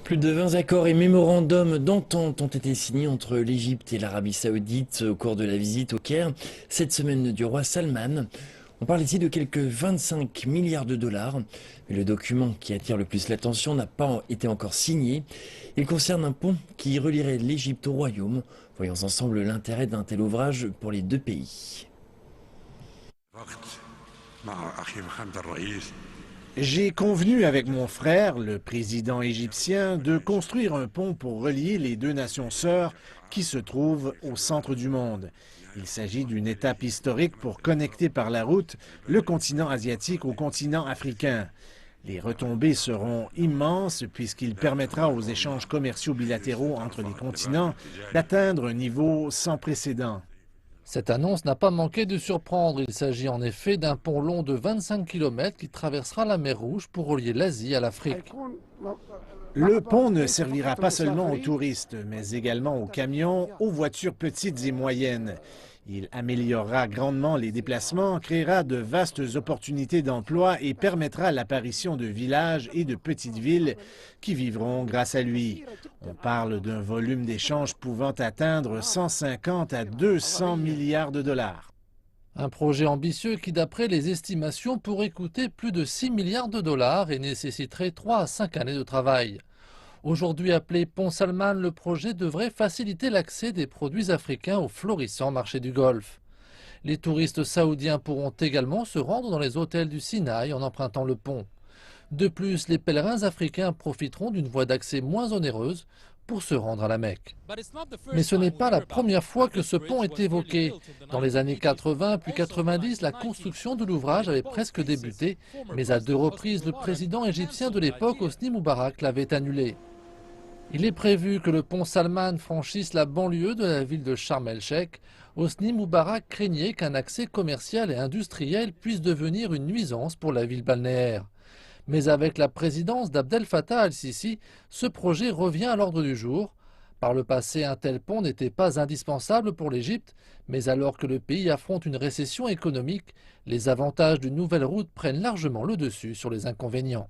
Plus de 20 accords et mémorandums d'entente ont été signés entre l'Égypte et l'Arabie Saoudite au cours de la visite au Caire cette semaine du roi Salman. On parle ici de quelques 25 milliards de dollars. Mais le document qui attire le plus l'attention n'a pas été encore signé. Il concerne un pont qui relierait l'Égypte au royaume. Voyons ensemble l'intérêt d'un tel ouvrage pour les deux pays. J'ai convenu avec mon frère, le président égyptien, de construire un pont pour relier les deux nations sœurs qui se trouvent au centre du monde. Il s'agit d'une étape historique pour connecter par la route le continent asiatique au continent africain. Les retombées seront immenses puisqu'il permettra aux échanges commerciaux bilatéraux entre les continents d'atteindre un niveau sans précédent. Cette annonce n'a pas manqué de surprendre. Il s'agit en effet d'un pont long de 25 km qui traversera la mer Rouge pour relier l'Asie à l'Afrique. Le pont ne servira pas seulement aux touristes, mais également aux camions, aux voitures petites et moyennes. Il améliorera grandement les déplacements, créera de vastes opportunités d'emploi et permettra l'apparition de villages et de petites villes qui vivront grâce à lui. On parle d'un volume d'échanges pouvant atteindre 150 à 200 milliards de dollars. Un projet ambitieux qui, d'après les estimations, pourrait coûter plus de 6 milliards de dollars et nécessiterait 3 à 5 années de travail. Aujourd'hui appelé Pont Salman, le projet devrait faciliter l'accès des produits africains au florissant marché du Golfe. Les touristes saoudiens pourront également se rendre dans les hôtels du Sinaï en empruntant le pont. De plus, les pèlerins africains profiteront d'une voie d'accès moins onéreuse pour se rendre à la Mecque. Mais ce n'est pas la première fois que ce pont est évoqué. Dans les années 80 puis 90, la construction de l'ouvrage avait presque débuté, mais à 2 reprises, le président égyptien de l'époque, Hosni Moubarak, l'avait annulé. Il est prévu que le pont Salman franchisse la banlieue de la ville de Sharm el-Sheikh. Hosni Moubarak craignait qu'un accès commercial et industriel puisse devenir une nuisance pour la ville balnéaire. Mais avec la présidence d'Abdel Fattah al-Sisi, ce projet revient à l'ordre du jour. Par le passé, un tel pont n'était pas indispensable pour l'Égypte, mais alors que le pays affronte une récession économique, les avantages d'une nouvelle route prennent largement le dessus sur les inconvénients.